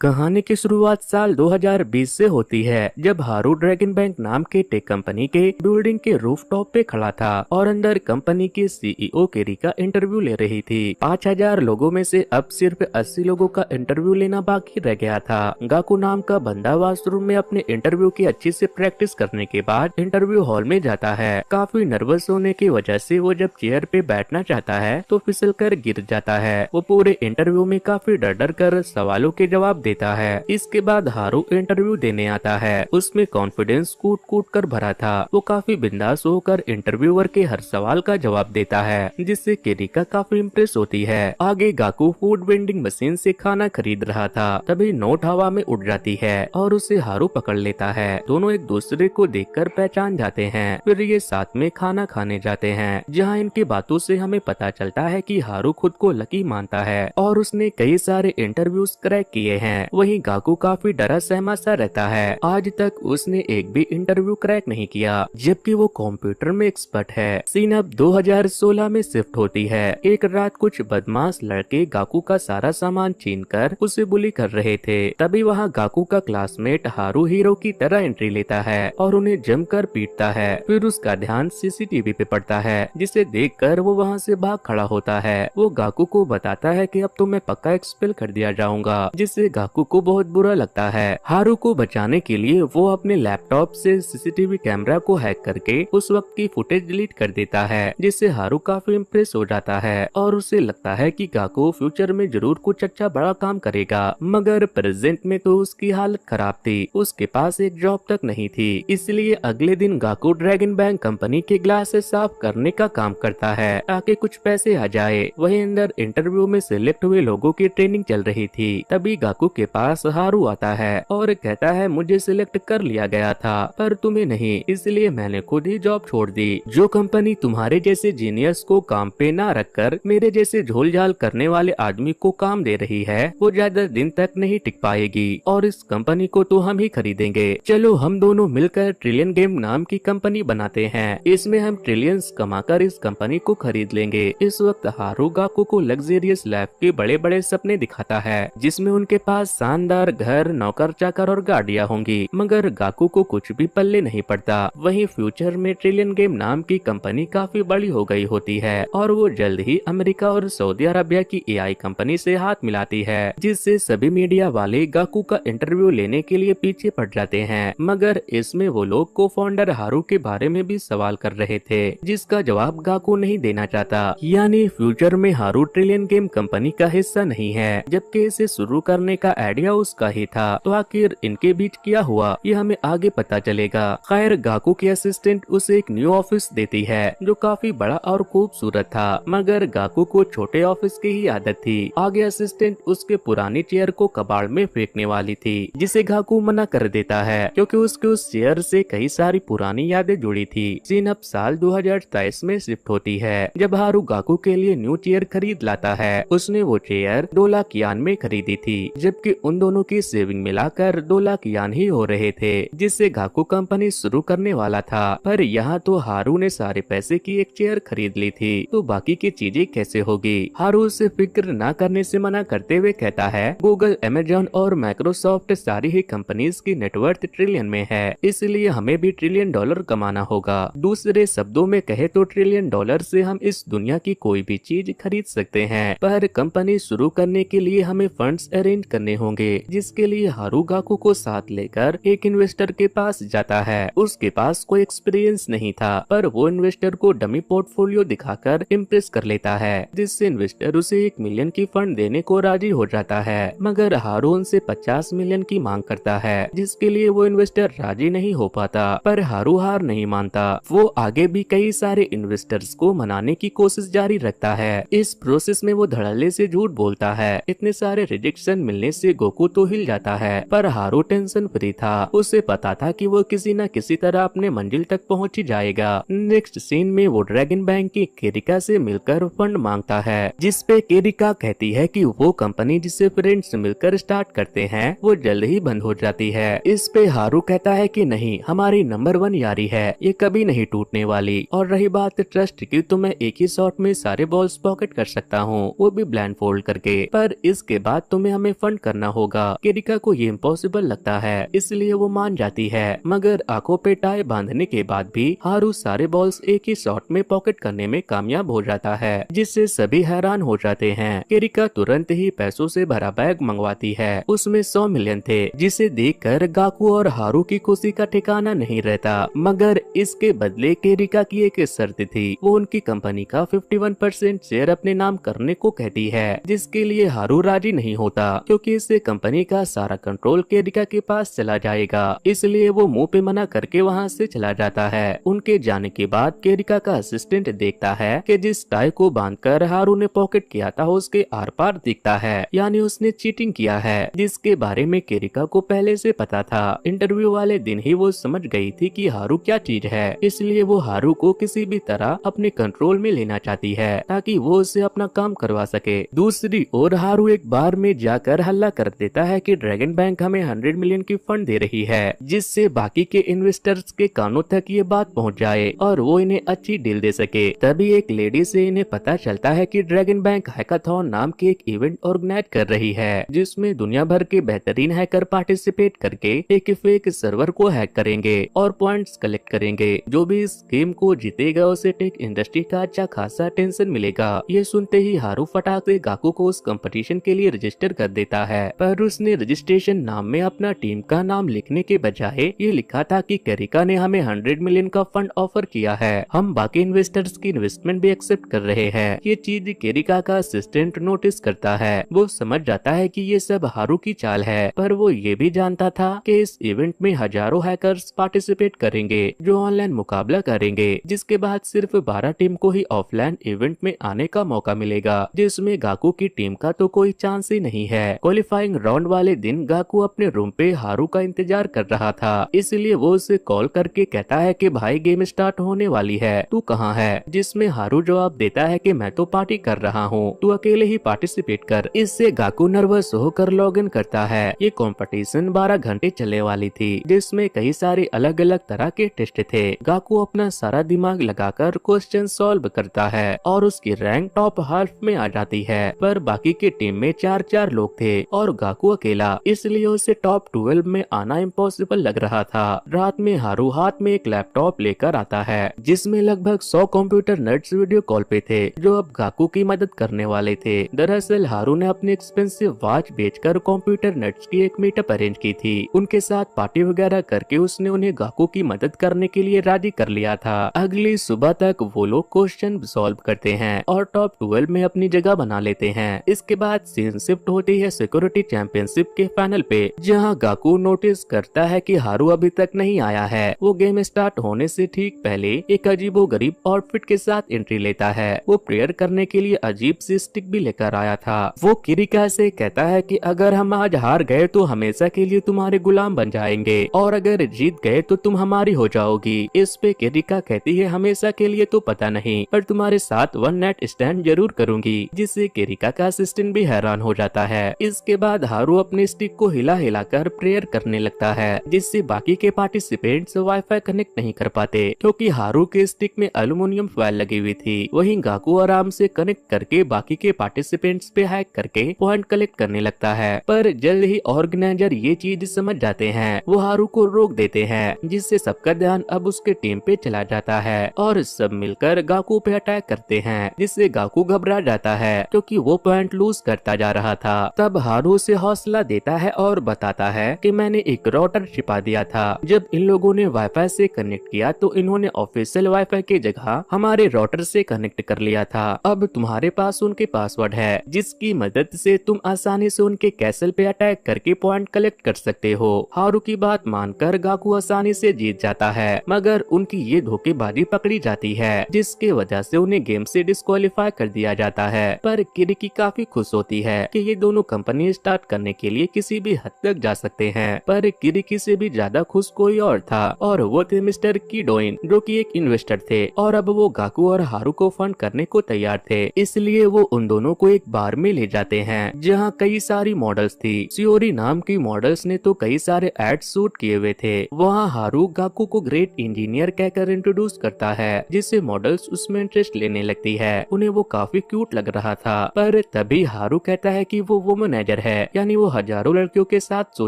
कहानी की शुरुआत साल 2020 से होती है, जब हारू ड्रैगन बैंक नाम के टेक कंपनी के बिल्डिंग के रूफटॉप पे खड़ा था और अंदर कंपनी के सीईओ केरिका इंटरव्यू ले रही थी। 5000 लोगों में से अब सिर्फ 80 लोगों का इंटरव्यू लेना बाकी रह गया था। गाकू नाम का बंदा वॉशरूम में अपने इंटरव्यू की अच्छी से प्रैक्टिस करने के बाद इंटरव्यू हॉल में जाता है। काफी नर्वस होने की वजह से वो जब चेयर पे बैठना चाहता है तो फिसल कर गिर जाता है। वो पूरे इंटरव्यू में काफी डर डर कर सवालों के जवाब देता है। इसके बाद हारू इंटरव्यू देने आता है। उसमें कॉन्फिडेंस कूट कूट कर भरा था। वो काफी बिंदास होकर इंटरव्यूअर के हर सवाल का जवाब देता है, जिससे केरिका काफी इम्प्रेस होती है। आगे गाकू फूड वेंडिंग मशीन से खाना खरीद रहा था, तभी नोट हवा में उड़ जाती है और उसे हारू पकड़ लेता है। दोनों एक दूसरे को देखकर पहचान जाते हैं। फिर ये साथ में खाना खाने जाते हैं, जहाँ इनकी बातों से हमें पता चलता है कि हारू खुद को लकी मानता है और उसने कई सारे इंटरव्यूज क्रैक किए हैं। वहीं गाकू काफी डरा सहमा सा रहता है। आज तक उसने एक भी इंटरव्यू क्रैक नहीं किया, जबकि वो कंप्यूटर में एक्सपर्ट है। सीन अब 2016 में शिफ्ट होती है। एक रात कुछ बदमाश लड़के गाकू का सारा सामान छीनकर उसे बुली कर रहे थे। तभी वहाँ गाकू का क्लासमेट हारू हीरो की तरह एंट्री लेता है और उन्हें जमकर पीटता है। फिर उसका ध्यान सीसीटीवी पे पड़ता है, जिसे देखकर वो वहाँ से भाग खड़ा होता है। वो गाकू को बताता है कि अब तो मैं पक्का एक्सपेल कर दिया जाऊंगा, जिससे गाकू को बहुत बुरा लगता है। हारू को बचाने के लिए वो अपने लैपटॉप से सीसीटीवी कैमरा को हैक करके उस वक्त की फुटेज डिलीट कर देता है, जिससे हारू काफी इम्प्रेस हो जाता है और उसे लगता है कि गाकू फ्यूचर में जरूर कुछ अच्छा बड़ा काम करेगा। मगर प्रेजेंट में तो उसकी हालत खराब थी। उसके पास एक जॉब तक नहीं थी, इसलिए अगले दिन गाकू ड्रैगन बैंक कंपनी के ग्लासेस साफ करने का काम करता है ताकि कुछ पैसे आ जाए। वहीं अंदर इंटरव्यू में सिलेक्ट हुए लोगों की ट्रेनिंग चल रही थी। तभी गाकू के पास हारू आता है और कहता है, मुझे सिलेक्ट कर लिया गया था पर तुम्हें नहीं, इसलिए मैंने खुद ही जॉब छोड़ दी। जो कंपनी तुम्हारे जैसे जीनियस को काम पे ना रखकर मेरे जैसे झोल झाल करने वाले आदमी को काम दे रही है, वो ज्यादा दिन तक नहीं टिक पाएगी और इस कंपनी को तो हम ही खरीदेंगे। चलो हम दोनों मिलकर ट्रिलियन गेम नाम की कंपनी बनाते हैं। इसमें हम ट्रिलियंस कमाकर इस कंपनी को खरीद लेंगे। इस वक्त हारू गाकू को लग्जरियस लाइफ के बड़े बड़े सपने दिखाता है, जिसमें उनके पास शानदार घर, नौकर चाकर और गाड़ियां होंगी। मगर गाकू को कुछ भी पल्ले नहीं पड़ता। वहीं फ्यूचर में ट्रिलियन गेम नाम की कंपनी काफी बड़ी हो गई होती है और वो जल्द ही अमेरिका और सऊदी अरबिया की एआई कंपनी से हाथ मिलाती है, जिससे सभी मीडिया वाले गाकू का इंटरव्यू लेने के लिए पीछे पड़ जाते हैं। मगर इसमें वो लोग को फाउंडर हारू के बारे में भी सवाल कर रहे थे, जिसका जवाब गाकू नहीं देना चाहता। यानी फ्यूचर में हारू ट्रिलियन गेम कंपनी का हिस्सा नहीं है, जबकि इसे शुरू करने का आइडिया उसका ही था। तो आखिर इनके बीच क्या हुआ, ये हमें आगे पता चलेगा। खैर, गाकू की असिस्टेंट उसे एक न्यू ऑफिस देती है जो काफी बड़ा और खूबसूरत था, मगर गाकू को छोटे ऑफिस की ही आदत थी। आगे असिस्टेंट उसके पुरानी चेयर को कबाड़ में फेंकने वाली थी, जिसे गाकू मना कर देता है क्योंकि उसके उस चेयर से कई सारी पुरानी यादें जुड़ी थी। सीन अब साल 2023 में शिफ्ट होती है, जब हारू गाकू के लिए न्यू चेयर खरीद लाता है। उसने वो चेयर 2 लाख यान में खरीदी थी, जबकि उन दोनों की सेविंग मिलाकर 2 लाख यान ही हो रहे थे, जिससे गाकू कंपनी शुरू करने वाला था। पर यहाँ तो हारू ने सारे पैसे की एक चेयर खरीद ली थी, तो बाकी की चीजें कैसे होगी। हारू उसे फिक्र न करने से मना करते हुए कहता है, गूगल, अमेजॉन और माइक्रोसॉफ्ट सारी ही कंपनीज की नेटवर्थ ट्रिलियन में है, इसलिए हमें भी ट्रिलियन डॉलर कमाना होगा। दूसरे शब्दों में कहे तो ट्रिलियन डॉलर से हम इस दुनिया की कोई भी चीज खरीद सकते हैं, पर कंपनी शुरू करने के लिए हमें फंड्स अरेंज करने होंगे, जिसके लिए हारू गाकू को साथ लेकर एक इन्वेस्टर के पास जाता है। उसके पास कोई एक्सपीरियंस नहीं था, पर वो इन्वेस्टर को डमी पोर्टफोलियो दिखाकर इम्प्रेस कर लेता है, जिससे इन्वेस्टर उसे 1 मिलियन की फंड देने को राजी हो जाता है। मगर हारू उनसे 50 मिलियन की मांग करता है, जिसके लिए वो इन्वेस्टर राजी नहीं हो पाता। पर हारू हार नहीं मानता। वो आगे भी कई सारे इन्वेस्टर्स को मनाने की कोशिश जारी रखता है। इस प्रोसेस में वो धड़ल्ले से झूठ बोलता है। इतने सारे रिजेक्शन मिलने से गोकू तो हिल जाता है, पर हारू टेंशन फ्री था। उसे पता था कि वो किसी न किसी तरह अपने मंजिल तक पहुंच ही जाएगा। नेक्स्ट सीन में वो ड्रैगन बैंक की केरिका से मिलकर फंड मांगता है, जिसपे केरिका कहती है कि वो कंपनी जिसे फ्रेंड्स मिलकर स्टार्ट करते हैं वो जल्द ही बंद हो जाती है। इस पे हारू कहता है कि नहीं, हमारी नंबर 1 यारी है, ये कभी नहीं टूटने वाली। और रही बात ट्रस्ट की, तो मैं एक ही शॉट में सारे बॉल्स पॉकेट कर सकता हूँ, वो भी ब्लाइंड फोल्ड करके। पर इसके बाद तुम्हें हमें फंड करना होगा। केरिका को ये इम्पॉसिबल लगता है, इसलिए वो मान जाती है, मगर आंखों पे टाई बांधने के बाद भी हारू सारे बॉल्स एक ही शॉट में पॉकेट करने में कामयाब हो जाता है, जिससे सभी हैरान हो जाते हैं। केरिका तुरंत ही पैसों से भरा बैग मंगवाती है, उसमें 100 मिलियन थे, जिसे देखकर गाकू और हारू की खुशी का ठिकाना नहीं रहता। मगर इसके बदले केरिका की एक शर्त थी, वो उनकी कंपनी का 51% शेयर अपने नाम करने को कहती है, जिसके लिए हारू राजी नहीं होता, क्योंकि इससे कंपनी का सारा कंट्रोल केरिका के पास चला जाएगा। इसलिए वो मुंह पे मना करके वहाँ से चला जाता है। उनके जाने के बाद केरिका का असिस्टेंट देखता है कि जिस टाई को बांधकर हारू ने पॉकेट किया था उसके आर पार दिखता है, यानी उसने चीटिंग किया है, जिसके बारे में केरिका को पहले से पता था। इंटरव्यू वाले दिन ही वो समझ गई थी कि हारू क्या चीज है, इसलिए वो हारू को किसी भी तरह अपने कंट्रोल में लेना चाहती है, ताकि वो उससे अपना काम करवा सके। दूसरी ओर हारू एक बार में जाकर हल्ला कर देता है कि ड्रैगन बैंक हमें 100 मिलियन की फंड दे रही है, जिससे बाकी के इन्वेस्टर्स के कानों तक ये बात पहुंच जाए और वो इन्हें अच्छी डील दे सके। तभी एक लेडी से इन्हें पता चलता है कि ड्रैगन बैंक हैकाथॉन नाम के एक इवेंट ऑर्गेनाइज कर रही है, जिसमें दुनिया भर के बेहतरीन हैकर पार्टिसिपेट करके एक फेक सर्वर को हैक करेंगे और पॉइंट्स कलेक्ट करेंगे। जो भी इस गेम को जीतेगा उसे टेक इंडस्ट्री का अच्छा खासा टेंशन मिलेगा। ये सुनते ही हारू फटाक से गाकू को उस कंपटीशन के लिए रजिस्टर कर देता है, पर उसने रजिस्ट्रेशन नाम में अपना टीम का नाम लिखने के बजाय ये लिखा था कि केरिका ने हमें 100 मिलियन का फंड ऑफर किया है, हम बाकी इन्वेस्टर्स की इन्वेस्टमेंट भी एक्सेप्ट कर रहे हैं। ये चीज केरिका का असिस्टेंट नोटिस करता है, वो समझ जाता है कि ये सब हारू की चाल है, पर वो ये भी जानता था कि इस इवेंट में हजारों हैकर्स पार्टिसिपेट करेंगे जो ऑनलाइन मुकाबला करेंगे, जिसके बाद सिर्फ 12 टीम को ही ऑफलाइन इवेंट में आने का मौका मिलेगा, जिसमें गाकू की टीम का तो कोई चांस ही नहीं है। क्वालिफाइंग राउंड वाले दिन गाकू अपने रूम पे हारू का इंतजार कर रहा था, इसलिए वो उसे कॉल करके कहता है कि भाई गेम स्टार्ट होने वाली है, तू कहाँ है? जिसमें हारू जवाब देता है कि मैं तो पार्टी कर रहा हूँ, तू अकेले ही पार्टिसिपेट कर। इससे गाकू नर्वस होकर लॉग इन करता है। ये कंपटीशन 12 घंटे चलने वाली थी, जिसमें कई सारे अलग अलग तरह के टेस्ट थे। गाकू अपना सारा दिमाग लगाकर क्वेश्चन सॉल्व करता है और उसकी रैंक टॉप हाफ में आ जाती है, पर बाकी की टीम में 4-4 लोग थे और गाकू अकेला, इसलिए उसे टॉप 12 में आना इम्पॉसिबल लग रहा था। रात में हारू हाथ में एक लैपटॉप लेकर आता है, जिसमें लगभग 100 कंप्यूटर नर्ड्स वीडियो कॉल पे थे, जो अब गाकू की मदद करने वाले थे। दरअसल हारू ने अपनी एक्सपेंसिव वॉच बेचकर कंप्यूटर नर्ड्स की एक मीटअप अरेंज की थी। उनके साथ पार्टी वगैरह करके उसने उन्हें गाकू की मदद करने के लिए राजी कर लिया था। अगली सुबह तक वो लोग क्वेश्चन सॉल्व करते हैं और टॉप 12 में अपनी जगह बना लेते हैं। इसके बाद सीन शिफ्ट होती है सिक्योरिटी चैंपियनशिप के फाइनल पे, जहां गाकू नोटिस करता है कि हारू अभी तक नहीं आया है। वो गेम स्टार्ट होने से ठीक पहले एक अजीबोगरीब आउटफिट के साथ एंट्री लेता है। वो प्रेयर करने के लिए अजीब सी स्टिक भी लेकर आया था। वो किरिका से कहता है कि अगर हम आज हार गए तो हमेशा के लिए तुम्हारे गुलाम बन जाएंगे, और अगर जीत गए तो तुम हमारी हो जाओगी। इस पे किरिका कहती है हमेशा के लिए तो पता नहीं, पर तुम्हारे साथ वन नाइट स्टैंड जरूर करूंगी, जिससे किरिका का असिस्टेंट भी हैरान हो जाता है। इसके बाद हारू अपने स्टिक को हिला हिला कर प्रेयर करने लगता है, जिससे बाकी के पार्टिसिपेंट्स वाईफाई कनेक्ट नहीं कर पाते, क्योंकि हारू के स्टिक में एल्युमिनियम फॉइल लगी हुई थी। वहीं गाकू आराम से कनेक्ट करके बाकी के पार्टिसिपेंट्स पे हैक करके पॉइंट कलेक्ट करने लगता है, पर जल्द ही ऑर्गेनाइजर ये चीज समझ जाते हैं। वो हारू को रोक देते हैं, जिससे सबका ध्यान अब उसके टीम पे चला जाता है और सब मिलकर गाकू पे अटैक करते हैं, जिससे गाकू घबरा जाता है क्योंकि वो पॉइंट लूज करता जा रहा था। तब हारू उसे हौसला देता है और बताता है कि मैंने एक राउटर छिपा दिया था। जब इन लोगों ने वाईफाई से कनेक्ट किया तो इन्होंने ऑफिशियल वाईफाई की जगह हमारे राउटर से कनेक्ट कर लिया था। अब तुम्हारे पास उनके पासवर्ड है, जिसकी मदद से तुम आसानी से उनके कैसल पे अटैक करके पॉइंट कलेक्ट कर सकते हो। हारू की बात मानकर गाकू आसानी से जीत जाता है, मगर उनकी ये धोखेबाजी पकड़ी जाती है, जिसके वजह से उन्हें गेम से डिस्क्वालीफाई कर दिया जाता है। पर किरिकी काफी खुश होती है कि ये दोनों कंपनी स्टार्ट करने के लिए किसी भी हद तक जा सकते हैं। पर किरिकी से भी ज्यादा खुश कोई और था, और वो थे मिस्टर किडोइन, जो कि एक इन्वेस्टर थे, और अब वो गाकू और हारू को फंड करने को तैयार थे। इसलिए वो उन दोनों को एक बार में ले जाते हैं, जहाँ कई सारी मॉडल्स थी। सियोरी नाम की मॉडल्स ने तो कई सारे एड शूट किए हुए थे। वहाँ हारू गाकू को ग्रेट इंजीनियर कहकर इंट्रोड्यूस करता है, जिससे मॉडल्स उसमें इंटरेस्ट लेने लगती है। उन्हें वो काफी क्यूट लग रहा था, पर तभी हारू कहता है कि वो वुमनाइजर अफेयर है, यानी वो हजारों लड़कियों के साथ सो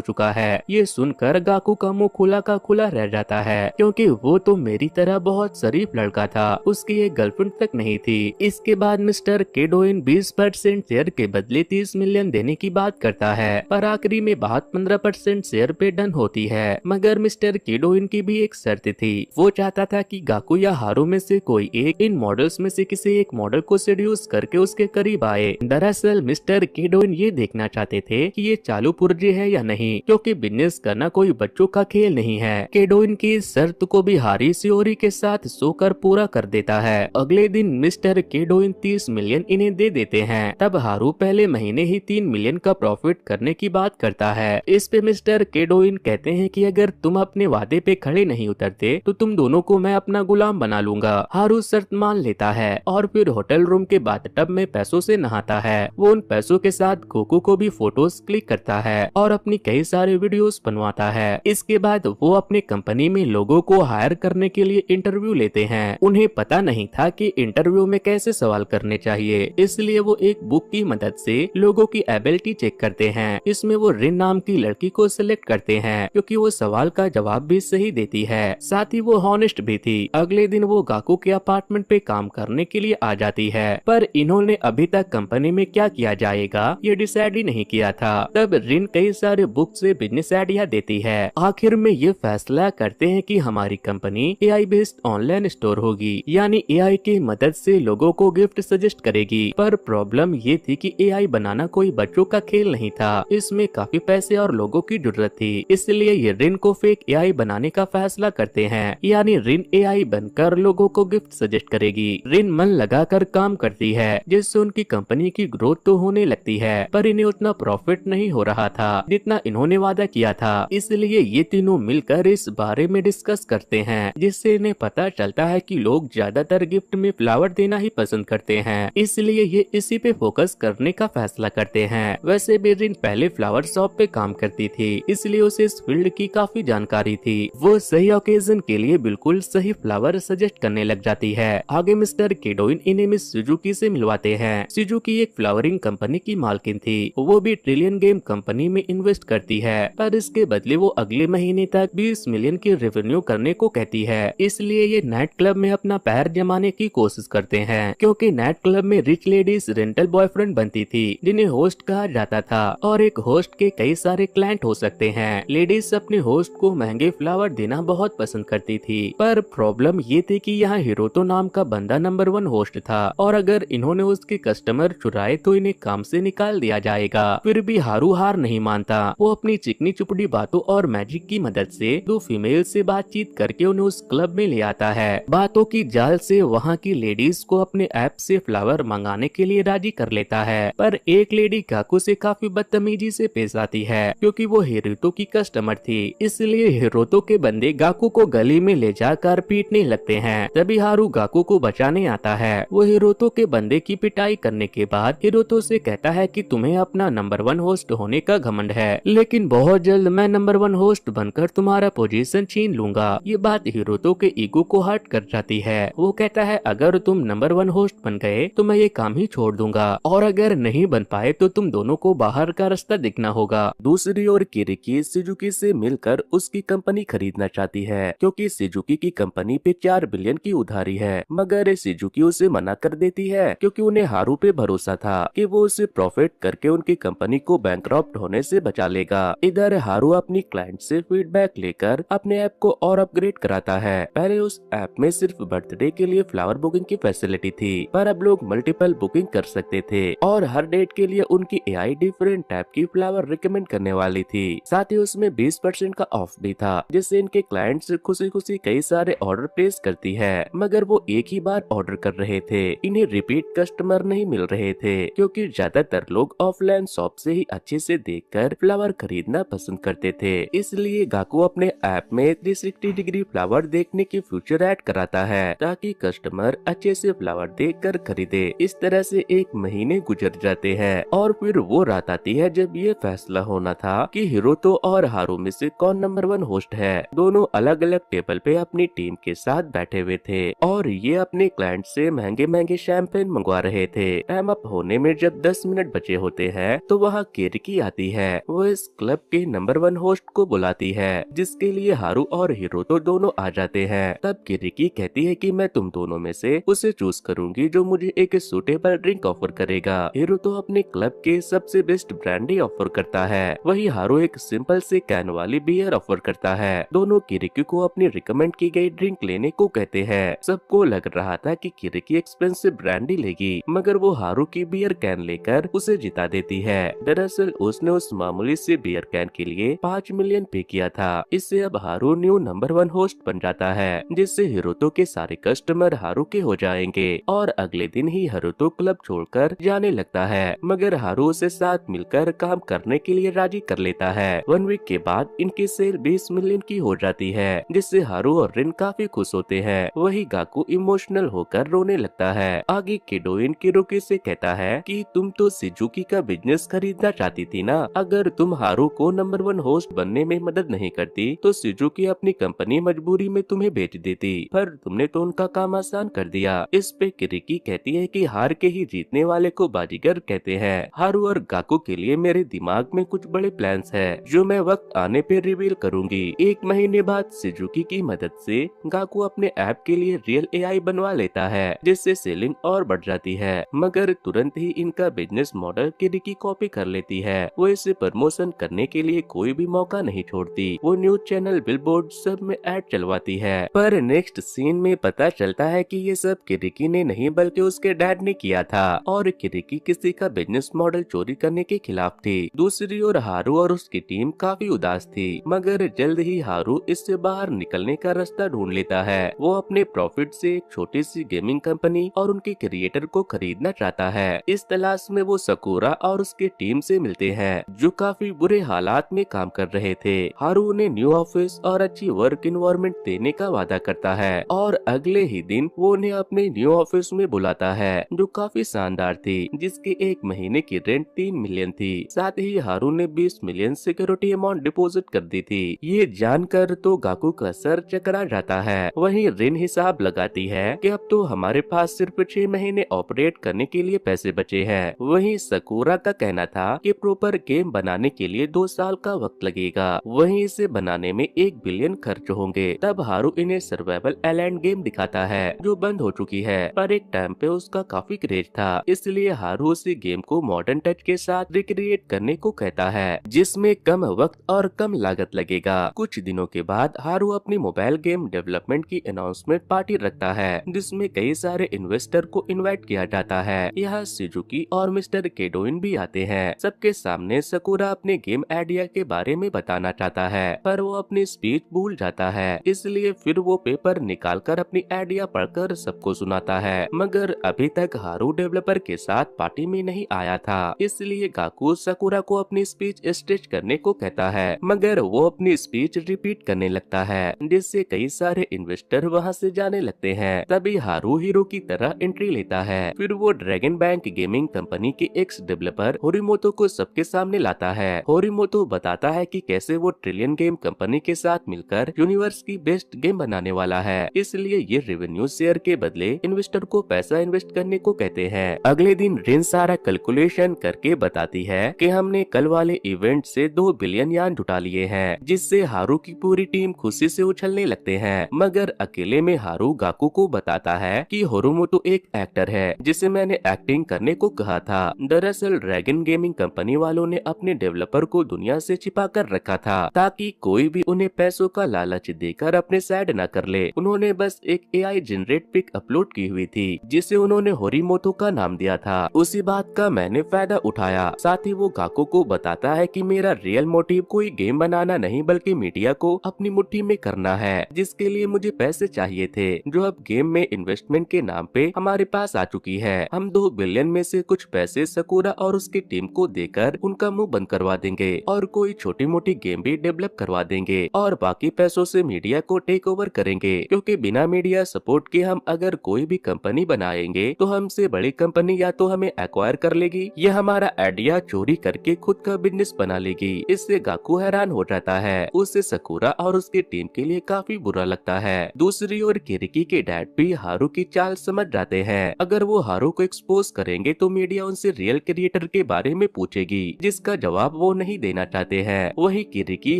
चुका है। ये सुनकर गाकू का मुंह खुला का खुला रह जाता है, क्योंकि वो तो मेरी तरह बहुत शरीफ लड़का था, उसकी एक गर्लफ्रेंड तक नहीं थी। इसके बाद मिस्टर केडोइन 20% शेयर के बदले 30 मिलियन देने की बात करता है, पर आखिरी में बात 15% शेयर पे डन होती है। मगर मिस्टर केडोइन की भी एक शर्त थी, वो चाहता था कि गाकू या हारू में से कोई एक इन मॉडल्स में से किसी एक मॉडल को सेड्यूस करके उसके करीब आए। दरअसल मिस्टर केडोइन ये देखना चाहते थे कि ये चालू पुर्जे है या नहीं, क्योंकि बिजनेस करना कोई बच्चों का खेल नहीं है। केडोइन की इस शर्त को भी हारी सियोरी के साथ सोकर पूरा कर देता है। अगले दिन मिस्टर केडोइन 30 मिलियन इन्हें दे देते हैं। तब हारू पहले महीने ही 3 मिलियन का प्रॉफिट करने की बात करता है। इस पे मिस्टर केडोइन कहते हैं कि अगर तुम अपने वादे पे खड़े नहीं उतरते तो तुम दोनों को मैं अपना गुलाम बना लूंगा। हारू शर्त मान लेता है और फिर होटल रूम के बाथटब में पैसों से नहाता है। वो उन पैसों के साथ गोकू को भी फोटोज क्लिक करता है और अपनी कई सारे वीडियोस बनवाता है। इसके बाद वो अपने कंपनी में लोगों को हायर करने के लिए इंटरव्यू लेते हैं। उन्हें पता नहीं था कि इंटरव्यू में कैसे सवाल करने चाहिए, इसलिए वो एक बुक की मदद से लोगों की एबिलिटी चेक करते हैं। इसमें वो रिन नाम की लड़की को सिलेक्ट करते हैं, क्योंकि वो सवाल का जवाब भी सही देती है, साथ ही वो हॉनेस्ट भी थी। अगले दिन वो गाकू के अपार्टमेंट पे काम करने के लिए आ जाती है, पर इन्होंने अभी तक कंपनी में क्या किया जाएगा ये डिसाइड ही नहीं किया था। तब रिन कई सारे बुक से बिजनेस आइडिया देती है। आखिर में ये फैसला करते हैं कि हमारी company AI based online store होगी, यानी AI की मदद से लोगों को गिफ्ट सजेस्ट करेगी। पर प्रॉब्लम ये थी कि AI बनाना कोई बच्चों का खेल नहीं था, इसमें काफी पैसे और लोगों की जरूरत थी। इसलिए ये रिन को फेक AI बनाने का फैसला करते हैं, यानी रिन AI बनकर लोगों को गिफ्ट सजेस्ट करेगी। रिन मन लगाकर काम करती है, जिससे उनकी कंपनी की ग्रोथ तो होने लगती है, पर इन्हें उतना प्रॉफिट नहीं हो रहा था जितना इन्होंने वादा किया था। इसलिए ये तीनों मिलकर इस बारे में डिस्कस करते हैं, जिससे इन्हें पता चलता है कि लोग ज्यादातर गिफ्ट में फ्लावर देना ही पसंद करते हैं। इसलिए ये इसी पे फोकस करने का फैसला करते हैं। वैसे भी रिन पहले फ्लावर शॉप पे काम करती थी, इसलिए उसे इस फील्ड की काफी जानकारी थी। वो सही ओकेजन के लिए बिल्कुल सही फ्लावर सजेस्ट करने लग जाती है। आगे मिस्टर केडोइन इन्हें मिस सुजुकी से मिलवाते हैं। सुजुकी एक फ्लावरिंग कंपनी की मालकिन थी, वो भी ट्रिलियन गेम कंपनी में इन्वेस्ट करती है, पर इसके बदले वो अगले महीने तक 20 मिलियन की रेवेन्यू करने को कहती है। इसलिए ये नाइट क्लब में अपना पैर जमाने की कोशिश करते हैं, क्योंकि नाइट क्लब में रिच लेडीज रेंटल बॉयफ्रेंड बनती थी, जिन्हें होस्ट कहा जाता था, और एक होस्ट के कई सारे क्लाइंट हो सकते हैं। लेडीज अपने होस्ट को महंगे फ्लावर देना बहुत पसंद करती थी, पर प्रॉब्लम ये थी कि यहाँ हिरोतो नाम का बंदा नंबर 1 होस्ट था, और अगर इन्होंने उसके कस्टमर चुराए तो इन्हें काम से निकाल दिया जाएगा। फिर भी हारू हार नहीं मानता। वो अपनी चिकनी चुपड़ी बातों और मैजिक की मदद से 2 फीमेल से बातचीत करके उन्हें उस क्लब में ले आता है। बातों की जाल से वहाँ की लेडीज को अपने ऐप से फ्लावर मंगाने के लिए राजी कर लेता है, पर एक लेडी गाकू से काफी बदतमीजी से पेश आती है, क्योंकि वो हिरोतो की कस्टमर थी। इसलिए हिरोतो के बंदे गाकू को गली में ले जाकर पीटने लगते हैं। तभी हारू गाकू को बचाने आता है। वो हिरोतो के बंदे की पिटाई करने के बाद हिरोतो से कहता है कि तुम्हें अपना नंबर 1 होस्ट होने का घमंड है, लेकिन बहुत जल्द मैं नंबर 1 होस्ट बनकर तुम्हारा पोजीशन छीन लूंगा। ये बात हिरोतो के ईगो को हर्ट कर जाती है। वो कहता है अगर तुम नंबर 1 होस्ट बन गए तो मैं ये काम ही छोड़ दूंगा, और अगर नहीं बन पाए तो तुम दोनों को बाहर का रास्ता दिखना होगा। दूसरी ओर किरिकी सुजुकी से मिलकर उसकी कंपनी खरीदना चाहती है, क्योंकि सुजुकी की कंपनी पे 4 बिलियन की उधारी है, मगर सुजुकी उसे मना कर देती है, क्योंकि उन्हें हारू पे भरोसा था कि वो उसे प्रॉफिट करके उनकी कंपनी को बैंकरप्ट होने से बचा लेगा। इधर हारू अपनी क्लाइंट से फीडबैक लेकर अपने ऐप को और अपग्रेड कराता है। पहले उस ऐप में सिर्फ बर्थडे के लिए फ्लावर बुकिंग की फैसिलिटी थी, पर अब लोग मल्टीपल बुकिंग कर सकते थे, और हर डेट के लिए उनकी AI डिफरेंट टाइप की फ्लावर रिकमेंड करने वाली थी। साथ ही उसमें 20% का ऑफ भी था, जिससे इनके क्लाइंट्स खुशी खुशी कई सारे ऑर्डर प्लेस करती है। मगर वो एक ही बार ऑर्डर कर रहे थे, इन्हें रिपीट कस्टमर नहीं मिल रहे थे, क्योंकि ज्यादातर लोग ऑफलाइन शॉप से ही अच्छे से देखकर फ्लावर खरीदना पसंद करते थे। इसलिए गाकू अपने ऐप में 360 डिग्री फ्लावर देखने की फीचर ऐड कराता है, ताकि कस्टमर अच्छे से फ्लावर देखकर खरीदे। इस तरह से 1 महीने गुजर जाते हैं, और फिर वो रात आती है जब ये फैसला होना था कि हिरोतो और हारू में से कौन नंबर 1 होस्ट है। दोनों अलग अलग टेबल पे अपनी टीम के साथ बैठे हुए थे, और ये अपने क्लाइंट से महंगे महंगे शैंपेन मंगवा रहे थे। टाइम अप होने में जब 10 मिनट बचे होते हैं है तो वहाँ किरिकी आती है। वो इस क्लब के नंबर 1 होस्ट को बुलाती है, जिसके लिए हारू और हिरोतो दोनों आ जाते हैं। तब किरिकी कहती है कि मैं तुम दोनों में से उसे चूज करूंगी जो मुझे एक सूटेबल ड्रिंक ऑफर करेगा। हिरोतो अपने क्लब के सबसे बेस्ट ब्रांडी ऑफर करता है, वही हारू एक सिंपल से कैन वाली बियर ऑफर करता है। दोनों किरिकी को अपनी रिकमेंड की गई ड्रिंक लेने को कहते हैं। सबको लग रहा था कि किरिकी एक्सपेंसिव ब्रांडी लेगी, मगर वो हारू की बियर कैन लेकर उसे जिता देती है। दरअसल उसने उस मामूली से बियर कैन के लिए 5 मिलियन पे किया था। इससे अब हारू न्यू नंबर 1 होस्ट बन जाता है, जिससे हिरोतो के सारे कस्टमर हारू के हो जाएंगे और अगले दिन ही हिरोतो क्लब छोड़कर जाने लगता है। मगर हारू उसे साथ मिलकर काम करने के लिए राजी कर लेता है। 1 वीक के बाद इनकी सेल 20 मिलियन की हो जाती है, जिससे हारू और रिन काफी खुश होते हैं। वही गाकू इमोशनल होकर रोने लगता है। आगे किडोइन किरोकी से कहता है कि तुम तो सिजुकी का बिजनेस खरीदना चाहती थी ना, अगर तुम हारू को नंबर 1 होस्ट बनने में मदद नहीं करती तो सिजुकी अपनी कंपनी मजबूरी में तुम्हें बेच देती, पर तुमने तो उनका काम आसान कर दिया। इस पे किरिकी कहती है कि हार के ही जीतने वाले को बाजीगर कहते हैं। हारू और गाकू के लिए मेरे दिमाग में कुछ बड़े प्लान्स है जो मैं वक्त आने पे रिवील करूंगी। 1 महीने बाद सिजुकी की मदद से गाकू अपने ऐप के लिए रियल एआई बनवा लेता है, जिससे सेलिंग और बढ़ जाती है। मगर तुरंत ही इनका बिजनेस मॉडल किरिकी कॉपी कर लेती है। वो इसे प्रमोशन करने के लिए कोई भी मौका नहीं छोड़ती। वो न्यूज चैनल, बिलबोर्ड सब में ऐड चलवाती है। पर नेक्स्ट सीन में पता चलता है कि ये सब किरिकी ने नहीं बल्कि उसके डैड ने किया था और किरिकी किसी का बिजनेस मॉडल चोरी करने के खिलाफ थी। दूसरी ओर हारू और उसकी टीम काफी उदास थी, मगर जल्द ही हारू इससे बाहर निकलने का रास्ता ढूंढ लेता है। वो अपने प्रॉफिट से एक छोटी सी गेमिंग कंपनी और उनके क्रिएटर को खरीदना चाहता है। इस तलाश में वो सकूरा और उसके टीम से मिलते हैं, जो काफी बुरे हालात में काम कर रहे थे। हारू उन्हें न्यू ऑफिस और अच्छी वर्क इन्वायरमेंट देने का वादा करता है और अगले ही दिन वो उन्हें अपने न्यू ऑफिस में बुलाता है, जो काफी शानदार थी, जिसके 1 महीने की रेंट 3 मिलियन थी। साथ ही हारू ने 20 मिलियन सिक्योरिटी अमाउंट डिपॉजिट कर दी थी। ये जानकर तो गाकू का सर चकरा जाता है। वहीं रिन हिसाब लगाती है कि अब तो हमारे पास सिर्फ 6 महीने ऑपरेट करने के लिए पैसे बचे हैं। वहीं सकूरा का कहना था कि प्रॉपर गेम बनाने के लिए 2 साल का वक्त लगेगा, वहीं इसे बनाने में 1 बिलियन खर्च होंगे। तब हारू इन्हें सर्वाइवल आइलैंड गेम दिखाता है जो बंद हो चुकी है, पर एक टाइम पे उसका काफी क्रेज था, इसलिए हारू उसी गेम को मॉडर्न टच के साथ रिक्रिएट करने को कहता है, जिसमें कम वक्त और कम लागत लगेगा। कुछ दिनों के बाद हारू अपनी मोबाइल गेम डेवलपमेंट की अनाउंसमेंट पार्टी रखता है, जिसमें कई सारे इन्वेस्टर को इनवाइट किया जाता है। यहाँ सिजुकी और मिस्टर केडोइन भी आते हैं। सबके सामने सकूरा अपने गेम आइडिया के बारे में बताना चाहता है, पर वो अपनी स्पीच भूल जाता है, इसलिए फिर वो पेपर निकालकर अपनी आइडिया पढ़कर सबको सुनाता है। मगर अभी तक हारू डेवलपर के साथ पार्टी में नहीं आया था, इसलिए गाकू सकूरा को अपनी स्पीच स्टेज करने को कहता है, मगर वो अपनी स्पीच रिपीट करने लगता है, जिससे कई सारे इन्वेस्टर वहाँ से जाने लगते हैं। तभी हारू हीरो की तरह एंट्री लेता है। फिर वो ड्रैगन बैंक गेमिंग कंपनी के एक्स डेवलपर होरिमोतो को सबके सामने लाता है। होरिमोतो बताता है कि कैसे वो ट्रिलियन गेम कंपनी के साथ मिलकर यूनिवर्स की बेस्ट गेम बनाने वाला है, इसलिए ये रेवेन्यू शेयर के बदले इन्वेस्टर को पैसा इन्वेस्ट करने को कहते हैं। अगले दिन रिन सारा कैलकुलेशन करके बताती है कि हमने कल वाले इवेंट से 2 बिलियन यान जुटा लिए हैं, जिससे हारू की पूरी टीम खुशी से उछलने लगते हैं। मगर अकेले में हारू गाकू को बताता है कि होरिमोतो एक एक्टर है जिसे मैंने एक्टिंग करने को कहा था। दरअसल ड्रैगन गेमिंग कंपनी वालों ने अपने डेवलपर को दुनिया से छिपा कर रखा था, ताकि कोई भी उन्हें पैसों का लालच देकर अपने साइड न कर ले। उन्होंने बस एक एआई जनरेट पिक अपलोड की हुई थी, जिसे उन्होंने होरिमोतो का नाम दिया था। उसी बात का मैंने फायदा उठाया। साथ ही वो गाकू को बताता है कि मेरा रियल मोटिव कोई गेम बनाना नहीं बल्कि मीडिया को अपनी मुट्ठी में करना है, जिसके लिए मुझे पैसे चाहिए थे, जो अब गेम में इन्वेस्टमेंट के नाम पे हमारे पास आ चुकी है। हम 2 बिलियन में से कुछ पैसे सकूरा और उसकी टीम को देकर उनका मुंह बंद करवा देंगे और कोई छोटी मोटी गेम भी डेवलप करवा देंगे, और बाकी पैसों से मीडिया को टेक ओवर करेंगे, क्योंकि बिना मीडिया सपोर्ट के हम अगर कोई भी कंपनी बनाएंगे तो हमसे बड़ी कंपनी या तो हमें एक्वायर कर लेगी या हमारा आइडिया चोरी करके खुद का बिजनेस बना लेगी। इससे गाकू हैरान हो जाता है। उससे सकूरा और उसकी टीम के लिए काफी बुरा लगता है। दूसरी ओर किरिकी के डैड भी हारू की चाल समझ जाते हैं। अगर वो हारू को एक्सपोज करेंगे तो मीडिया उनसे रियल क्रिएटर के के बारे में पूछेगी, जिसका जवाब वो नहीं देना चाहते हैं। वही किरिकी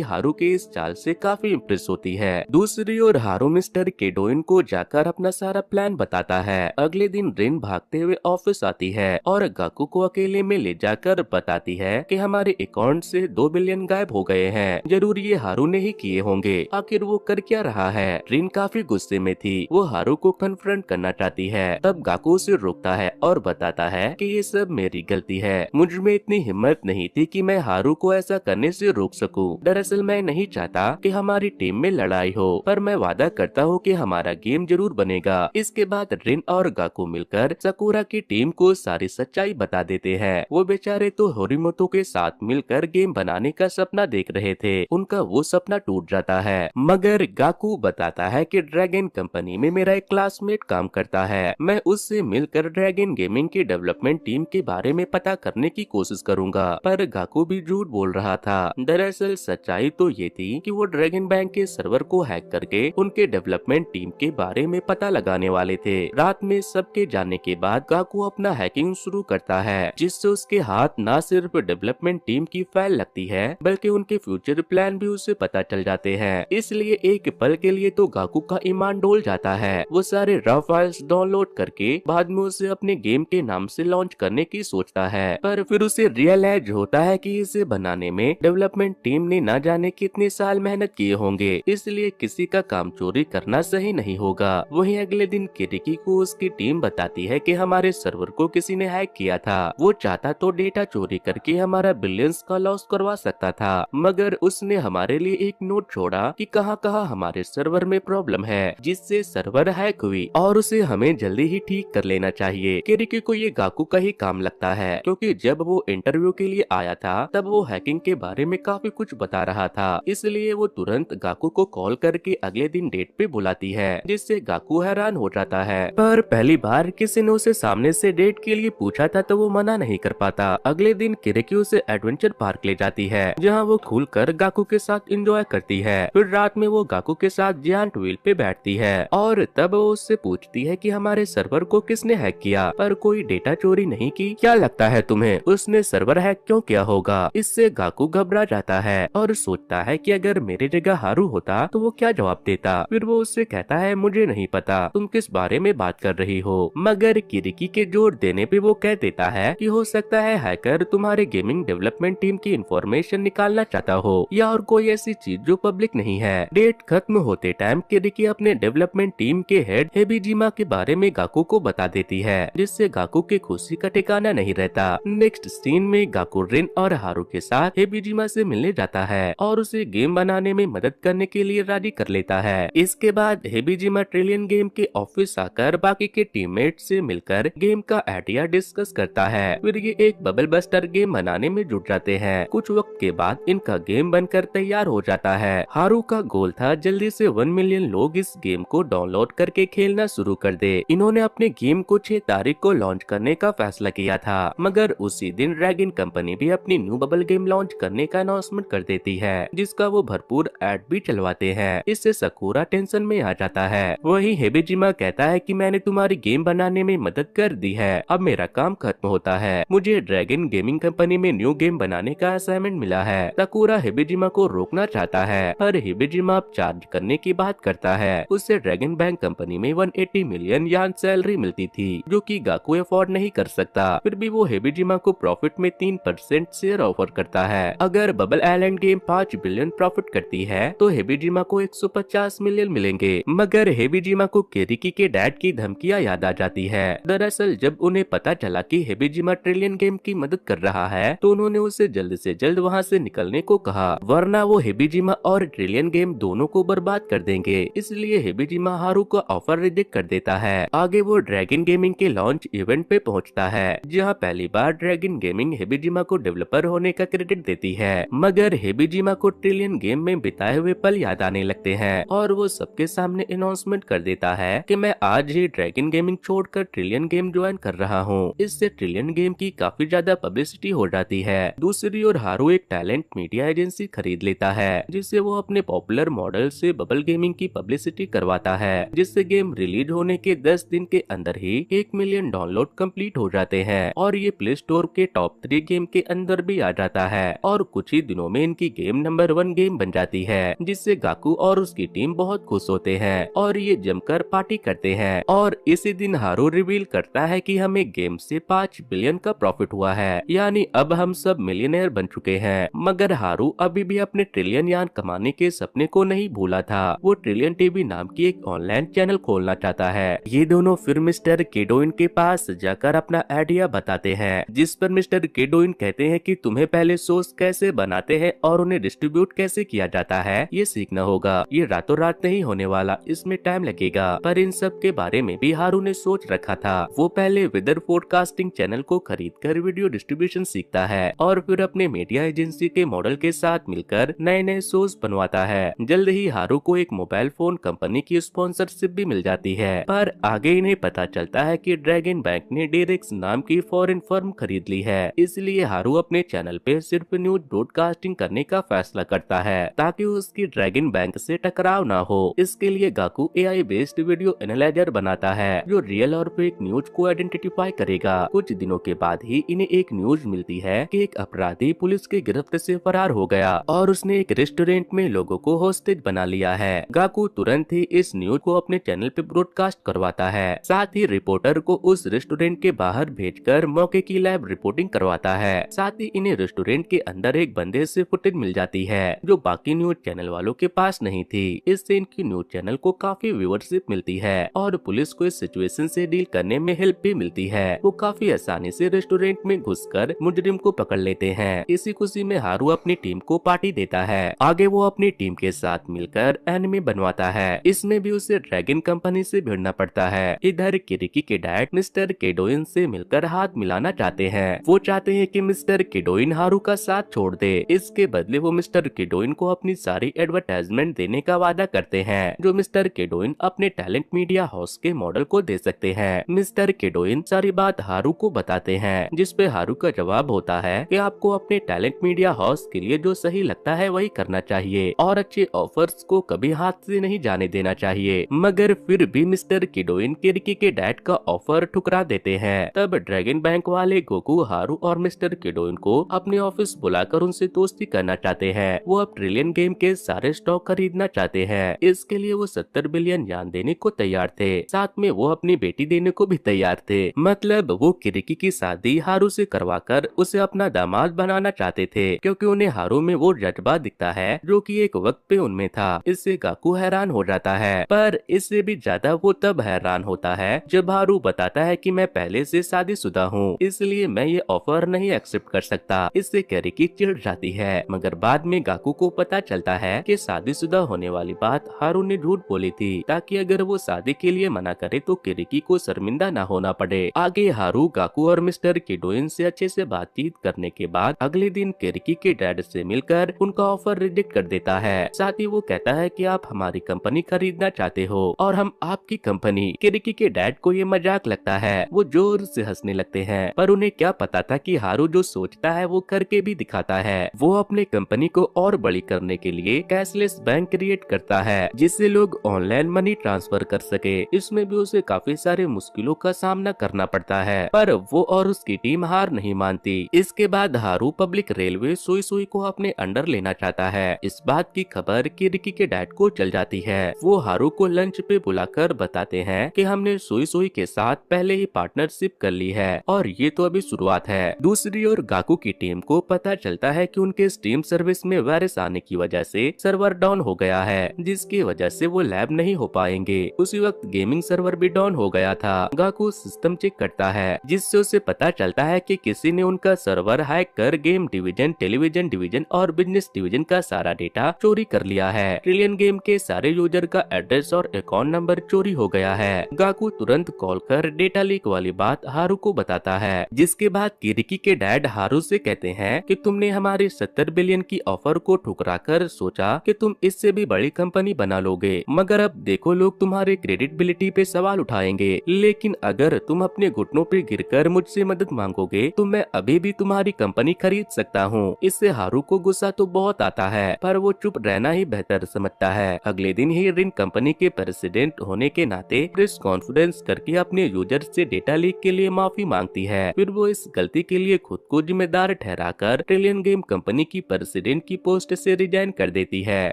हारू के इस चाल से काफी इम्प्रेस होती है। दूसरी ओर हारू मिस्टर केडोइन को जाकर अपना सारा प्लान बताता है। अगले दिन रिन भागते हुए ऑफिस आती है और गाकू को अकेले में ले जाकर बताती है कि हमारे अकाउंट से 2 बिलियन गायब हो गए हैं। जरूर ये हारू ने ही किए होंगे। आखिर वो कर क्या रहा है? रिन काफी गुस्से में थी। वो हारू को कन्फ्रंट करना चाहती है। तब गाकू उसे रोकता है और बताता है कि ये सब मेरी गलती है। मुझ में इतनी हिम्मत नहीं थी कि मैं हारू को ऐसा करने से रोक सकूं। दरअसल मैं नहीं चाहता कि हमारी टीम में लड़ाई हो, पर मैं वादा करता हूँ कि हमारा गेम जरूर बनेगा। इसके बाद रिन और गाकू मिलकर साकुरा की टीम को सारी सच्चाई बता देते हैं। वो बेचारे तो होरिमोतो के साथ मिलकर गेम बनाने का सपना देख रहे थे। उनका वो सपना टूट जाता है। मगर गाकू बताता है कि ड्रैगन कंपनी में मेरा एक क्लासमेट काम करता है। मैं उससे मिलकर ड्रैगन गेमिंग की डेवलपमेंट टीम के बारे में पता करने की कोशिश करूंगा। पर गाकू भी झूठ बोल रहा था। दरअसल सच्चाई तो ये थी कि वो ड्रैगन बैंक के सर्वर को हैक करके उनके डेवलपमेंट टीम के बारे में पता लगाने वाले थे। रात में सबके जाने के बाद गाकू अपना हैकिंग शुरू करता है, जिससे उसके हाथ न सिर्फ डेवलपमेंट टीम की फाइल लगती है, बल्कि उनके फ्यूचर प्लान भी उसे पता चल जाते हैं। इसलिए एक पल के लिए तो गाकू का ईमान डोल जाता है। वो सारे रॉ फाइल्स डाउनलोड करके बाद में उसे अपने गेम के नाम से लॉन्च करने की सोचता है। पर फिर उसे रियलाइज होता है कि इसे बनाने में डेवलपमेंट टीम ने न जाने कितने साल मेहनत किए होंगे, इसलिए किसी का काम चोरी करना सही नहीं होगा। वहीं अगले दिन किरिकी को उसकी टीम बताती है कि हमारे सर्वर को किसी ने हैक किया था। वो चाहता तो डेटा चोरी करके हमारा बिलियंस का लॉस करवा सकता था, मगर उसने हमारे लिए एक नोट छोड़ा कि कहाँ कहाँ हमारे सर्वर में प्रॉब्लम है, जिससे सर्वर हैक हुई और उसे हमें जल्दी ही ठीक कर लेना चाहिए। किरिकी को ये गाकू का ही काम लगता है, क्योंकि जब वो इंटरव्यू के लिए आया था तब वो हैकिंग के बारे में काफी कुछ बता रहा था। इसलिए वो तुरंत गाकू को कॉल करके अगले दिन डेट पे बुलाती है, जिससे गाकू हैरान हो जाता है। पर पहली बार किसी ने उसे सामने से डेट के लिए पूछा था तो वो मना नहीं कर पाता। अगले दिन किरिकी उसे एडवेंचर पार्क ले जाती है, जहाँ वो खुलकर गाकू के साथ एंजॉय करती है। फिर रात में वो गाकू के साथ जायंट व्हील पे बैठती है और तब वो उससे पूछती है कि हमारे सर्वर को किसने हैक किया, पर कोई डेटा चोरी नहीं की। क्या लगता है तुम्हें उसने सर्वर हैक क्यों किया होगा? इससे गाकू घबरा जाता है और सोचता है कि अगर मेरी जगह हारू होता तो वो क्या जवाब देता। फिर वो उससे कहता है मुझे नहीं पता तुम किस बारे में बात कर रही हो। मगर किरिकी के जोर देने पे वो कह देता है कि हो सकता है हैकर तुम्हारे गेमिंग डेवलपमेंट टीम की इंफॉर्मेशन निकालना चाहता हो, या और कोई ऐसी चीज जो पब्लिक नहीं है। डेट खत्म होते टाइम किरिकी अपने डेवलपमेंट टीम के हेड हेबिजिमा के बारे में गाकू को बता देती है, जिससे गाकू की खुशी का ठिकाना नहीं रहता। नेक्स्ट सीन में गाकू रिन और हारू के साथ हेबिजिमा से मिलने जाता है और उसे गेम बनाने में मदद करने के लिए राजी कर लेता है। इसके बाद हेबिजिमा ट्रिलियन गेम के ऑफिस आकर बाकी के टीममेट से मिलकर गेम का आइडिया डिस्कस करता है। फिर ये एक बबल बस्टर गेम बनाने में जुट जाते हैं। कुछ वक्त के बाद इनका गेम बनकर तैयार हो जाता है। हारू का गोल था जल्दी से 1 मिलियन लोग इस गेम को डाउनलोड करके खेलना शुरू कर दे। इन्होंने अपने गेम को 6 तारीख को लॉन्च करने का फैसला किया था, मगर उसी दिन ड्रैगन कंपनी भी अपनी न्यू बबल गेम लॉन्च करने का अनाउंसमेंट कर देती है, जिसका वो भरपूर एड भी चलवाते हैं। इससे साकुरा टेंशन में आ जाता है। वही हेबिजिमा कहता है कि मैंने तुम्हारी गेम बनाने में मदद कर दी है, अब मेरा काम खत्म होता है। मुझे ड्रैगन गेमिंग कंपनी में न्यू गेम बनाने का असाइनमेंट मिला है। साकुरा हेबिजिमा को रोकना चाहता है, पर हेबिजिमा अब चार्ज करने की बात करता है। उससे ड्रैगन बैंक कंपनी में 180 मिलियन यान सैलरी मिलती थी, जो कि गाकू अफोर्ड नहीं कर सकता। फिर भी वो हेबिजिमा को प्रॉफिट में 3% शेयर ऑफर करता है। अगर bubble island game 5 billion profit करती है तो हेबिजिमा को 150 मिलियन मिलेंगे। मगर हेबिजिमा को किरिकी के डैड की धमकियां याद आ जाती है। दरअसल जब उन्हें पता चला कि हेबिजिमा ट्रिलियन गेम की मदद कर रहा है तो उन्होंने उसे जल्द से जल्द वहां से निकलने को कहा, वरना वो हेबिजिमा और ट्रिलियन गेम दोनों को बर्बाद कर देंगे। इसलिए हेबिजिमा हारू का ऑफर रिजेक्ट कर देता है। आगे वो ड्रैगन गेमिंग के लॉन्च इवेंट पे पहुंचता है, जहां पहली बार ड्रैगन गेमिंग हेबिजिमा को डेवलपर होने का क्रेडिट देती है। मगर हेबिजिमा को ट्रिलियन गेम में बिताए हुए पल याद आने लगते हैं और वो सबके सामने अनाउंसमेंट कर देता है कि मैं आज ही ड्रैगन गेमिंग छोड़कर ट्रिलियन गेम ज्वाइन कर रहा हूँ। इससे ट्रिलियन गेम की काफी ज्यादा पब्लिसिटी हो जाती है। दूसरी ओर हारू एक टैलेंट मीडिया एजेंसी खरीद लेता है, जिससे वो अपने पॉपुलर मॉडल से बबल गेमिंग की पब्लिसिटी करवाता है, जिससे गेम रिलीज होने के 10 दिन के अंदर ही 1 मिलियन डाउनलोड कंप्लीट हो जाते हैं और ये प्ले स्टोर स्टोर के टॉप 3 गेम के अंदर भी आ जाता है और कुछ ही दिनों में इनकी गेम नंबर 1 गेम बन जाती है, जिससे गाकू और उसकी टीम बहुत खुश होते हैं और ये जमकर पार्टी करते हैं। और इसी दिन हारू रिवील करता है कि हमें गेम से 5 बिलियन का प्रॉफिट हुआ है, यानी अब हम सब मिलियनेयर बन चुके हैं। मगर हारू अभी भी अपने ट्रिलियन यान कमाने के सपने को नहीं भूला था। वो ट्रिलियन टीवी नाम की एक ऑनलाइन चैनल खोलना चाहता है। ये दोनों फिर मिस्टर केडोइन के पास जाकर अपना आइडिया बताते हैं, जिस पर मिस्टर केडोइन कहते हैं कि तुम्हें पहले सोर्स कैसे बनाते हैं और उन्हें डिस्ट्रीब्यूट कैसे किया जाता है ये सीखना होगा। ये रातों रात नहीं होने वाला, इसमें टाइम लगेगा। पर इन सब के बारे में भी हारू ने सोच रखा था। वो पहले वेदर फोरकास्टिंग चैनल को खरीदकर वीडियो डिस्ट्रीब्यूशन सीखता है और फिर अपने मीडिया एजेंसी के मॉडल के साथ मिलकर नए नए शोज बनवाता है। जल्द ही हारू को एक मोबाइल फोन कंपनी की स्पॉन्सरशिप भी मिल जाती है। पर आगे इन्हें पता चलता है कि ड्रैगन बैंक ने डेरेक्स नाम की फॉरेन फर्म खरीद ली है। इसलिए हारू अपने चैनल पे सिर्फ न्यूज ब्रॉडकास्टिंग करने का फैसला करता है ताकि उसकी ड्रैगन बैंक से टकराव ना हो। इसके लिए गाकू AI बेस्ड वीडियो एनालाइजर बनाता है जो रियल और फेक न्यूज को आइडेंटिफाई करेगा। कुछ दिनों के बाद ही इन्हें एक न्यूज मिलती है कि एक अपराधी पुलिस के गिरफ्त से फरार हो गया और उसने एक रेस्टोरेंट में लोगों को होस्टेज बना लिया है। गाकू तुरंत ही इस न्यूज को अपने चैनल पे ब्रॉडकास्ट करवाता है। साथ ही रिपोर्टर को उस रेस्टोरेंट के बाहर भेजकर मौके की लाइव रिपोर्टिंग करवाता है। साथ ही इन्हें रेस्टोरेंट के अंदर एक बंदे से फुटेज मिल जाती है जो बाकी न्यूज चैनल वालों के पास नहीं थी। इससे इनकी न्यूज चैनल को काफी व्यूअरशिप मिलती है और पुलिस को इस सिचुएशन से डील करने में हेल्प भी मिलती है। वो काफी आसानी से रेस्टोरेंट में घुसकर मुजरिम को पकड़ लेते हैं। इसी खुशी में हारू अपनी टीम को पार्टी देता है। आगे वो अपनी टीम के साथ मिलकर एनिमे बनवाता है। इसमें भी उसे ड्रैगन कंपनी से भिड़ना पड़ता है। इधर किरिकी के डैड मिस्टर केडोइन से मिलकर हाथ मिलाना चाहते हैं। वो चाहते हैं कि मिस्टर केडोइन हारू का साथ छोड़ दे। इसके बदले वो मिस्टर केडोइन को अपनी सारी एडवर्टाइजमेंट देने का वादा करते हैं जो मिस्टर केडोइन अपने टैलेंट मीडिया हाउस के मॉडल को दे सकते हैं। मिस्टर केडोइन सारी बात हारू को बताते हैं, जिसपे हारू का जवाब होता है कि आपको अपने टैलेंट मीडिया हाउस के लिए जो सही लगता है वही करना चाहिए और अच्छे ऑफर्स को कभी हाथ से नहीं जाने देना चाहिए। मगर फिर भी मिस्टर केडोइन किरिकी के डैड का ऑफर ठुकरा देते हैं। तब ड्रैगन बैंक वाले गोकू, हारू और मिस्टर केडोइन को अपने ऑफिस बुलाकर उनसे दोस्ती करना चाहते हैं। वो अब ट्रिलियन गेम के सारे स्टॉक खरीदना चाहते हैं। इसके लिए वो 70 बिलियन यान देने को तैयार थे। साथ में वो अपनी बेटी देने को भी तैयार थे। मतलब वो किरिकी की शादी हारू से करवाकर उसे अपना दामाद बनाना चाहते थे, क्योंकि उन्हें हारू में वो जज्बा दिखता है जो कि एक वक्त पे उनमें था। इससे गाकू हैरान हो जाता है, पर इससे भी ज्यादा वो तब हैरान होता है जब हारू बताता है कि मैं पहले से शादीशुदा हूँ, इसलिए मैं ये ऑफर नहीं एक्सेप्ट कर सकता। इससे किरिकी चिढ़ जाती है, मगर बाद में गाकू को पता चलता है कि शादीशुदा होने वाली बात हारू ने झूठ बोली थी, ताकि अगर वो शादी के लिए मना करे तो किरिकी को शर्मिंदा न होना पड़े। आगे हारू गाकू और मिस्टर केडोइन से अच्छे से बातचीत करने के बाद अगले दिन किरिकी के डैड से मिलकर उनका ऑफर रिजेक्ट कर देता है। साथ ही वो कहता है कि आप हमारी कंपनी खरीदना चाहते हो और हम आपकी कंपनी। किरिकी के डैड को ये मजाक लगता है। वो जोर से हंसने लगते हैं, पर उन्हें क्या पता था कि हारू जो सोचता है वो करके भी दिखाता है। वो अपने कंपनी को और बड़ी करने के लिए कैशलेस बैंक क्रिएट करता है, जिससे लोग ऑनलाइन मनी ट्रांसफर कर सके। इसमें भी उसे काफी सारे मुश्किलों का सामना करना पड़ता है, पर वो और उसकी टीम हार नहीं मानती। इसके बाद हारू पब्लिक रेलवे सुई सुई को अपने अंडर लेना चाहता है। इस बात की खबर किरिकी के डैड को चल जाती है। वो हारू को लंच पे बुलाकर बताते हैं कि हमने सुई सुई के साथ पहले ही पार्टनरशिप कर ली है और ये तो अभी शुरुआत है। दूसरी ओर गाकू की टीम को पता चलता है कि उनके स्टीम सर्विस में वायरस आने की वजह से सर्वर डाउन हो गया है, जिसकी वजह से वो लैब नहीं हो पाएंगे। उसी वक्त गेमिंग सर्वर भी डाउन हो गया था। गाकू सिस्टम चेक करता है, जिससे उसे पता चलता है कि किसी ने उनका सर्वर हैक कर गेम डिवीजन, टेलीविजन डिवीजन और बिजनेस डिवीजन का सारा डेटा चोरी कर लिया है। ट्रिलियन गेम के सारे यूजर का एड्रेस और अकाउंट नंबर चोरी हो गया है। गाकू तुरंत कॉल कर डेटा लीक वाली बात हारू को बताता है, जिसके बाद किरिकी के डैड हारू से कहते हैं कि तुमने हमारी 70 बिलियन की ऑफर को ठुकराकर सोचा कि तुम इससे भी बड़ी कंपनी बना लोगे, मगर अब देखो लोग तुम्हारे क्रेडिटबिलिटी पे सवाल उठाएंगे। लेकिन अगर तुम अपने घुटनों पे गिरकर मुझसे मदद मांगोगे तो मैं अभी भी तुम्हारी कंपनी खरीद सकता हूँ। इससे हारू को गुस्सा तो बहुत आता है, पर वो चुप रहना ही बेहतर समझता है। अगले दिन ही रिन कंपनी के प्रेसिडेंट होने के नाते प्रेस कॉन्फ्रेंस करके अपने यूजर से डेटा लीक के लिए माफी मांगती है। फिर वो वो इस गलती के लिए खुद को जिम्मेदार ठहराकर ट्रिलियन गेम कंपनी की प्रेसिडेंट की पोस्ट से रिजाइन कर देती है।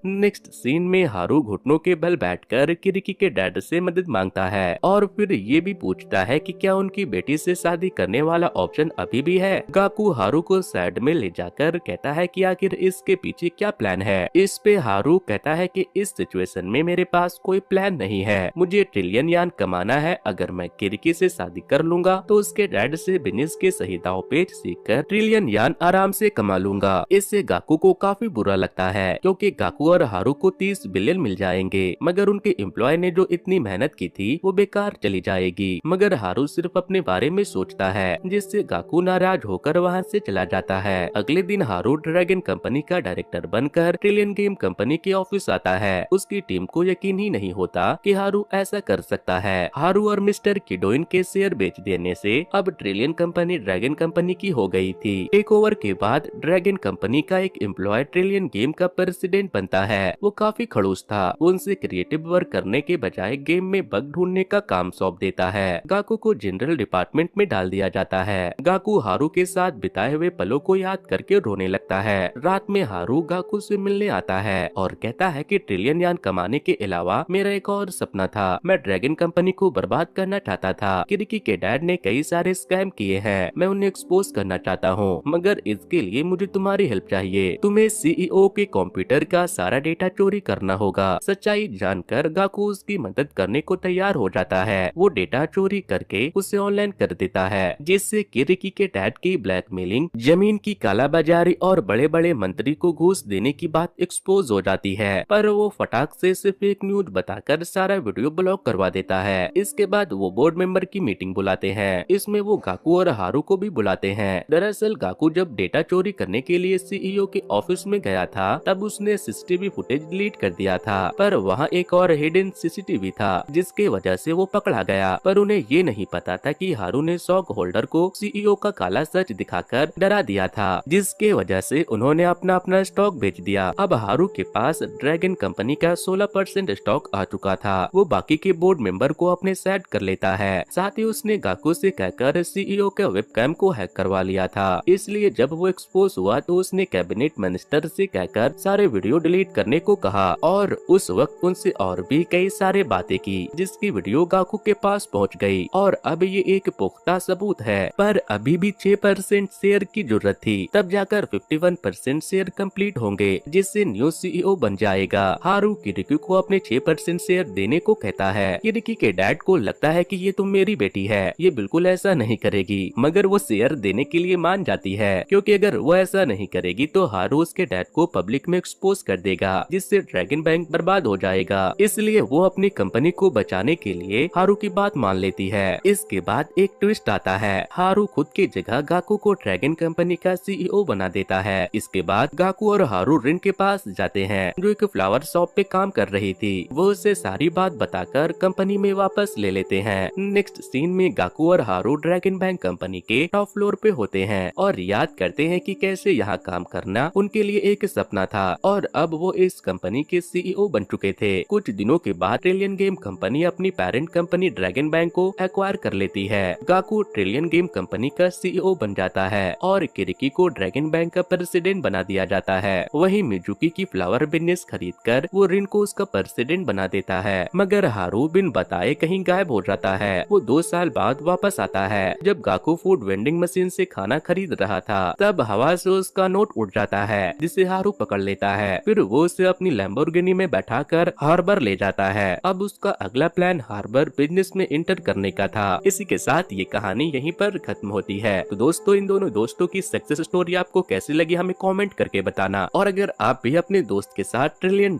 नेक्स्ट सीन में हारू घुटनों के बल बैठकर किरिकी के डैड से मदद मांगता है और फिर ये भी पूछता है कि क्या उनकी बेटी से शादी करने वाला ऑप्शन अभी भी है। गाकू हारू को साइड में ले जाकर कहता है कि आखिर इसके पीछे क्या प्लान है। इस पे हारू कहता है कि इस सिचुएशन में मेरे पास कोई प्लान नहीं है, मुझे ट्रिलियन यान कमाना है। अगर मैं किरिकी से शादी कर लूंगा तो उसके डैड से बिजनेस के सही दाव पेच सीखकर ट्रिलियन यान आराम से कमा लूंगा। इससे गाकू को काफी बुरा लगता है क्योंकि गाकू और हारू को 30 बिलियन मिल जाएंगे, मगर उनके एम्प्लॉय ने जो इतनी मेहनत की थी वो बेकार चली जाएगी। मगर हारू सिर्फ अपने बारे में सोचता है, जिससे गाकू नाराज होकर वहाँ से चला जाता है। अगले दिन हारू ड्रैगन कंपनी का डायरेक्टर बनकर ट्रिलियन गेम कंपनी के ऑफिस आता है। उसकी टीम को यकीन ही नहीं होता कि हारू ऐसा कर सकता है। हारू और मिस्टर किडोइन के शेयर बेच देने से अब ट्रिलियन कंपनी ड्रैगन कंपनी की हो गई थी। टेक ओवर के बाद ड्रैगन कंपनी का एक एम्प्लॉय ट्रिलियन गेम का प्रेसिडेंट बनता है। वो काफी खड़ूस था, वो उनसे क्रिएटिव वर्क करने के बजाय गेम में बग ढूंढने का काम सौंप देता है। गाकू को जनरल डिपार्टमेंट में डाल दिया जाता है। गाकू हारू के साथ बिताए हुए पलों को याद करके रोने लगता है। रात में हारू गाकू से मिलने आता है और कहता है कि ट्रिलियन यान कमाने के अलावा मेरा एक और सपना था, मैं ड्रैगन कंपनी को बर्बाद करना चाहता था। किरिकी के डैड ने कई सारे स्कैम किए हैं, मैं उन्हें एक्सपोज करना चाहता हूँ, मगर इसके लिए मुझे तुम्हारी हेल्प चाहिए। तुम्हें सीईओ के कंप्यूटर का सारा डेटा चोरी करना होगा। सच्चाई जानकर गाकू उसकी मदद करने को तैयार हो जाता है। वो डेटा चोरी करके उसे ऑनलाइन कर देता है, जिससे किरिकी के डैड की ब्लैकमेलिंग, जमीन की कालाबाजारी और बड़े बड़े मंत्री को घूस देने की बात एक्सपोज हो जाती है। पर वो फटाक से सिर्फ एक न्यूज बताकर सारा वीडियो ब्लॉक करवा देता है। इसके बाद वो बोर्ड मेंबर की मीटिंग बुलाते हैं। इसमें वो गाकू और हारू को भी बुलाते हैं। दरअसल गाकू जब डेटा चोरी करने के लिए सीईओ के ऑफिस में गया था तब उसने सीसीटीवी फुटेज डिलीट कर दिया था, पर वहाँ एक और हिडन सीसीटीवी था जिसके वजह से वो पकड़ा गया। पर उन्हें ये नहीं पता था कि हारू ने स्टॉक होल्डर को सीईओ का काला सच दिखाकर डरा दिया था, जिसके वजह से उन्होंने अपना स्टॉक बेच दिया। अब हारू के पास ड्रैगन कंपनी का 16% स्टॉक आ चुका था। वो बाकी के बोर्ड मेंबर को अपने साइड कर लेता है। साथ ही उसने गाकू से कहकर सीईओ के वेबकैम को हैक करवा लिया था। इसलिए जब वो एक्सपोज हुआ तो उसने कैबिनेट मिनिस्टर से कहकर सारे वीडियो डिलीट करने को कहा और उस वक्त उनसे और भी कई सारे बातें की, जिसकी वीडियो गाकू के पास पहुंच गई और अब ये एक पुख्ता सबूत है। पर अभी भी 6% शेयर की जरूरत थी, तब जाकर 51% शेयर कंप्लीट होंगे, जिससे न्यू सीईओ बन जाएगा। हारू किरिकी को अपने 6% शेयर देने को कहता है। किरिकी के डैड को लगता है कि ये तो मेरी बेटी है, ये बिल्कुल ऐसा नहीं करेगी, मगर वो शेयर देने के लिए मान जाती है, क्योंकि अगर वो ऐसा नहीं करेगी तो हारू उसके डैड को पब्लिक में एक्सपोज कर देगा, जिससे ड्रैगन बैंक बर्बाद हो जाएगा। इसलिए वो अपनी कंपनी को बचाने के लिए हारू की बात मान लेती है। इसके बाद एक ट्विस्ट आता है। हारू खुद की जगह गाकू को ड्रैगन कंपनी का सीईओ बना देता है। इसके बाद गाकू और हारू रिन के पास जाते हैं, जो एक फ्लावर शॉप पे काम कर रही थी। वो उसे सारी बात बताकर कंपनी में वापस ले लेते हैं। नेक्स्ट सीन में गाकू और हारू ड्रैगन बैंक कंपनी के टॉप फ्लोर पे होते हैं और याद करते हैं कि कैसे यहाँ काम करना उनके लिए एक सपना था और अब वो इस कंपनी के सीईओ बन चुके थे। कुछ दिनों के बाद ट्रिलियन गेम कंपनी अपनी पेरेंट कंपनी ड्रैगन बैंक को एक्वायर कर लेती है। गाकू ट्रिलियन गेम कंपनी का सीईओ बन जाता है और किरिकी को ड्रैगन बैंक का प्रेसिडेंट बना दिया जाता है। वहीं मिजुकी की फ्लावर बिजनेस खरीदकर वो रिन को उसका प्रेसिडेंट बना देता है, मगर हारू बिन बताए कहीं गायब हो जाता है। वो 2 साल बाद वापस आता है। जब गाकू फूड वेंडिंग मशीन से खाना खरीद रहा था तब हवा से उसका नोट उड़ जाता है, जिसे हारू पकड़ लेता है। फिर वो उसे अपनी लैम्बोर्गिनी में बैठाकर हार्बर ले जाता है। अब उसका अगला प्लान हार्बर बिजनेस में इंटर करने का था। इसी के साथ ये कहानी यहीं पर खत्म होती है। तो दोस्तों, इन दोनों दोस्तों की सक्सेस स्टोरी आपको कैसी लगी हमें कमेंट करके बताना। और अगर आप भी अपने दोस्त के साथ $1 ट्रिलियन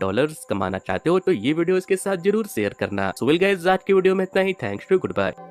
कमाना चाहते हो तो ये वीडियो इसके साथ जरूर शेयर करना। सो वेल गाइस, आज की वीडियो में इतना ही। Thanks to, good bye.